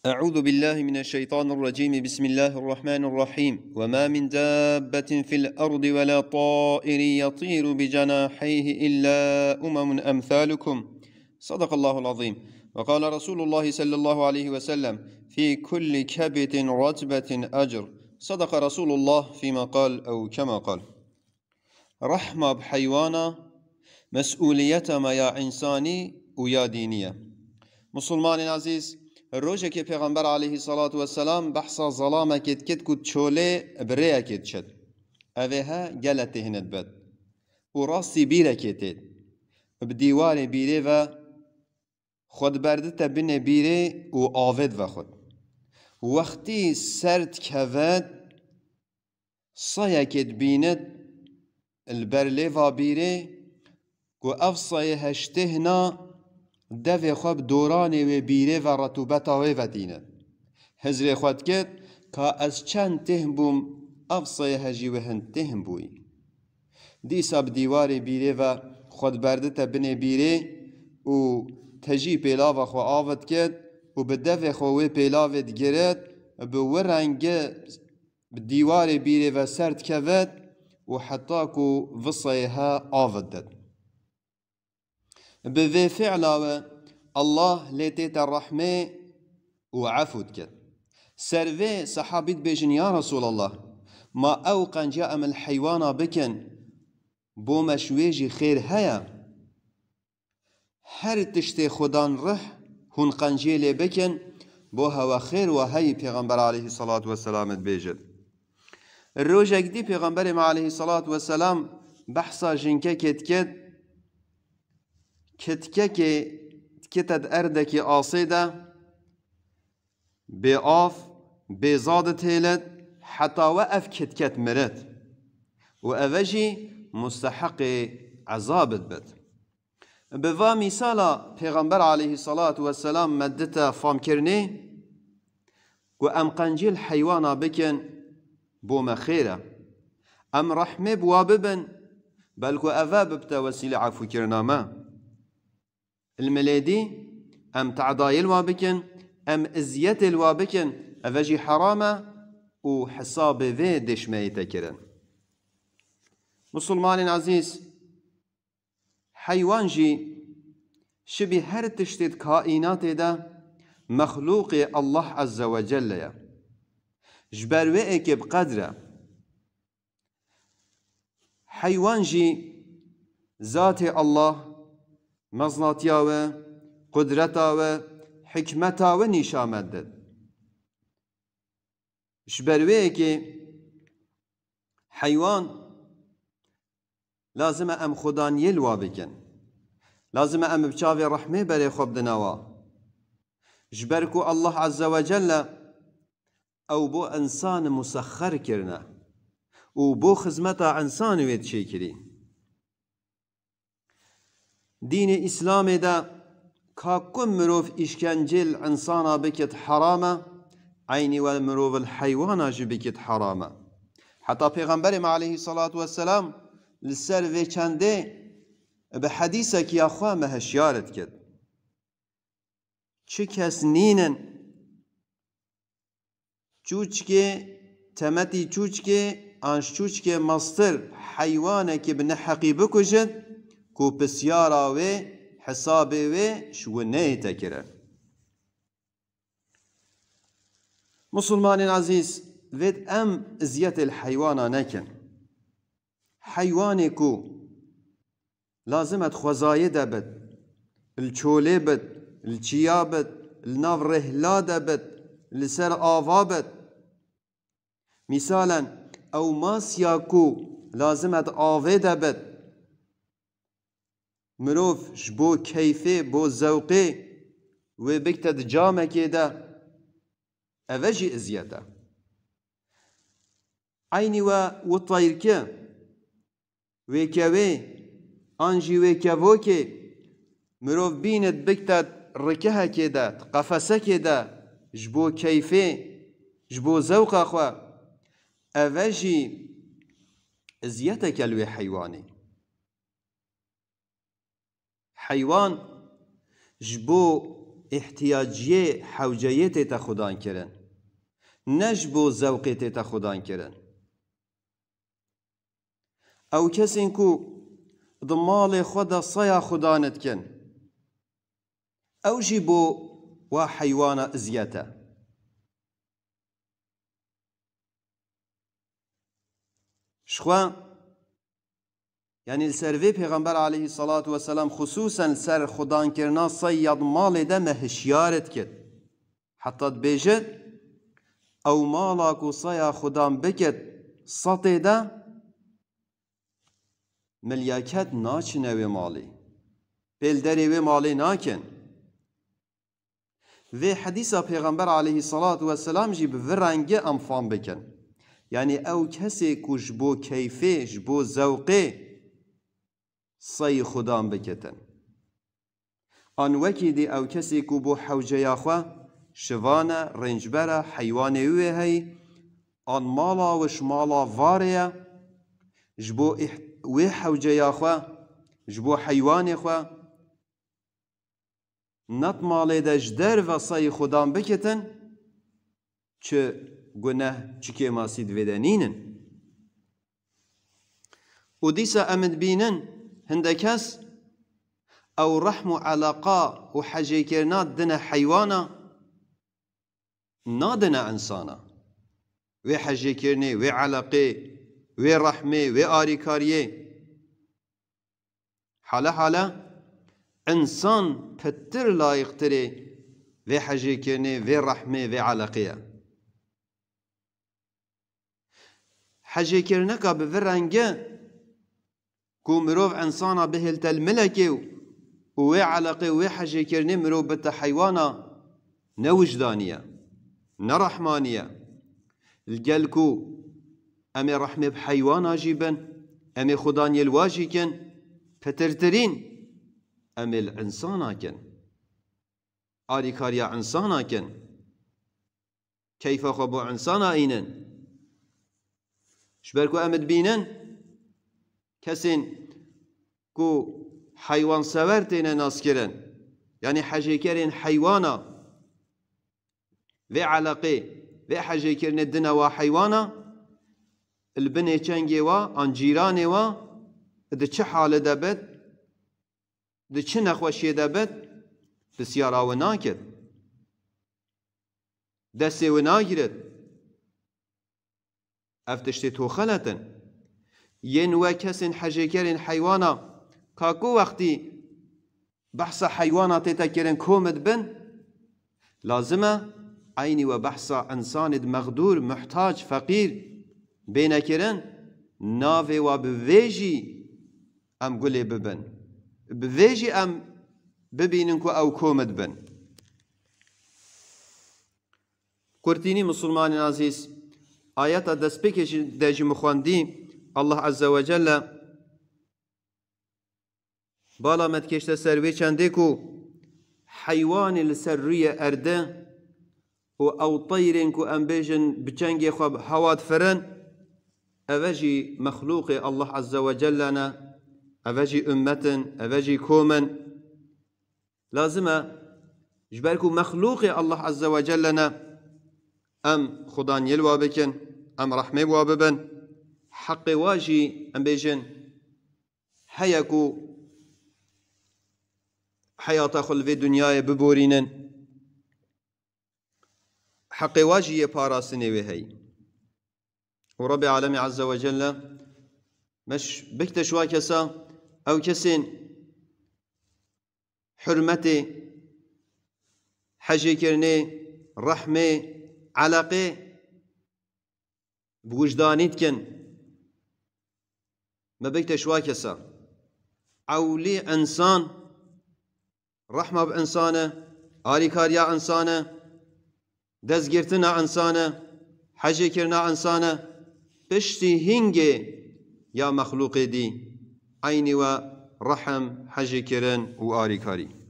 أعوذ بالله من الشيطان الرجيم بسم الله الرحمن الرحيم وما من دابة في الأرض ولا طائر يطير بجناحيه إلا أمثالكم صدق الله العظيم وقال رسول الله صلى الله عليه وسلم في كل كبت رتبة أجر صدق رسول الله فيما قال أو كما قال رحمة بحيوانا مسؤولية ما يا إنساني ويا دينية مسلمان عزيز روزه که پیغمبر علیه الصلاة والسلام بحثا ظلامه کد کد چوله بره کد شد اوه ها گلته هند بد و راستی بیره کتید بدیوار بیره و خود برده تبین بیره و آود و خود وقتی سرد کود صایه کد بیند البرله و بیره و اف صایه هشتهنا دوی خواب دوران و بیره و رطوبت و دینه هزر خود کد که از چند تهم بوم افصای هجی و هند تهم بوی دیسا بدیوار بیره و خود برده تبنه بیره و تجی پیلا و خو آود کد و به دوی خواه پیلاوید گرد به ورنگ بدیوار بیره و سرد کود و حتی که وصایها آود دد به فعلا الله لتيت الرحمة وعفوت كد سرفي صحابيت بيجن يا رسول الله ما أوقن جاء من الحيوان بكن بو مشويجي خير هيا هر تشتي خدان رح هن قنجيلي بكن بو هوا خير وهي پیغمبر عليه الصلاة والسلام بيجد الروجك دي پیغمبر عليه الصلاة والسلام بحثا جنكا كتكا كتد أردك آصيدة بآف بزادت هيلت حتى وقف كتكت مرت وأفجي مستحق عذاب بد بفا مثالا پیغمبر عليه الصلاة والسلام مدتا فام كرني وأم قنجيل حيوانا بكن بوما خيرا أم رحمة بواببن بلكو أفا ببتا وسيلة عفو كرناما الملادي أم تعضاي الوابكن أم إزيت الوابكن أفجي حرامة وحساب في دشمي تكرن مسلمان عزيز حيوان جي شبه هر تشتت كائنات دا مخلوق الله عز وجل يا جبروئك بقدره حيوان جي ذات الله مزناتیا و قدرتا و حکمتا و نشامد داد شبروه که حیوان لازم ام خدان یلوا بکن لازم ام بچاو رحمه برای خوب دنوا جبرکو الله عز وجل او بو انسان مسخر کرنا و بو خدمتا انسان وید چی کری دين إسلام دا كاكم مروف إشكنجل إنسانا بكت حرامة عيني والمروف الحيوانا بكت حرامة حتى پیغمبر عليه الصلاة والسلام لسر في چنده بحديثك يا أخوة مهشيارت كد چه کس نینن چوچکه تمتی چوچکه آنش چوچکه مستر حیوانه که بنحقی بکشد کو بسیارا و حساب و شونه تکره مسلمان عزیز ود ام ازیت الحيوانا نکن حيواني کو لازمت خوزایه دبد الچوله بد الچیا بد الناف رهلا دبد لسر آوا بد مثالا او ماسیا کو لازمت آوه دبد مروف جبو كيفه بو زوقه وبكتد جامه كده اوجي ازياده عيني وطير كه وكوي انجي وكوكي مروف بيند بكتد ركها كده قفسه كده جبو كيفه جبو زوق اخوا اوجي ازياده كلوي حيواني حيوان جبو احتیاجی حوجیت تا خدان کرن نش بو ذوقت تا خدان کرن او کسی کو ضمال خدا صیا خدانت کن او جی بو و حیوان ازیته شخوا يعني السر پیغمبر عليه الصلاة والسلام خصوصا سر خدان کرنا صياد مال ده مهشيارت كد حتى تبيجت او مالاكو صيا خدان بكت سطي ده ملياكت ناچنه و مالي بلدري و مالي ناكن و حديثا پیغمبر عليه الصلاة والسلام جي بفرنگه انفان بكن يعني او كسي كو جبو كيفه جبو زوقه صي خدام بكتن آن وكي دي او كسي كو بو حوجه ياخوا شوانا رنجبرا حيواني وي هي آن مالا وش مالا واريا جبو وي حوجه ياخوا جبو حيواني خوا نت مالي دا جدر و صي خدام بكتن چه گناه چكي ماسيد ودنينن و ديسا امد بينن هندكس او رحم علاقة و حجي كرنات دنا حيوانا نادنا انسانا و حجي كرني و علاقه و رحمه و آريكاريه حالا انسان پتر لايقتري و حجي كرني و رحمه و علاقه حجي كرنكا بفرنگه كو مروف انسانا بهلت الملكي و علاقه و حجي كرني مروف بتا حيوانا نوجدانية نرحمانية الجلكو امي رحمه بحيوانا جيبا امي خداني الواجي كن فترترين امي الانسانا كن آريكاريا انسانا كن كيف خبو انسانا اينن شبركو امد بينن كسين كو حيوان سورتين ناس كرن يعني حجي كرن حيوانا في علاقه في حجي كرن الدنا وحيوانا البني چنگي وا انجيراني وا ده چه حاله دبت ده چه نخوشي دبت بسيارا وناكد دسي وناگرد افتشتي تو خلتن ين وكسن حجيكرن حيوانا كاكو وقتي بحث حيوانات تكرن كومد بن لازمه عيني وبحث انسان مغدور محتاج فقير بين كرن نافي وبفيجي ام قولي ببن بفيجي ام ببيننكو او كومد بن كورتيني مسلمان عزيز آيات دسبكش داجي مخواندي الله عز وجل بالا مدكشت سروي چندكو حيوان السرية أرده أو طير كو أنبيجن بچنگي خواب هواد فرن أوجي مخلوق الله عز وجل أوجي أمة أوجي كومن لازمة جبالكو مخلوق الله عز وجل أم خدان يلوا بكن أم رحمه واببن حق واجي أم بيجن حيكو حياة خل في دنيا ببورينن حق واجي يباراسني وهي ورب العالمين عز وجل مش بكتش واكسا أو كسين حرمتي حجي كرني رحمه علاقه بوجدانيت كن ما بيكتش واكسا عولي انسان رحمه بانسانه آريكاريا انسانه دزگرتنا انسانه حجي كرنا انسانه بشتي هنگي يا مخلوق دي عيني و رحم حجي كرن و آريكاري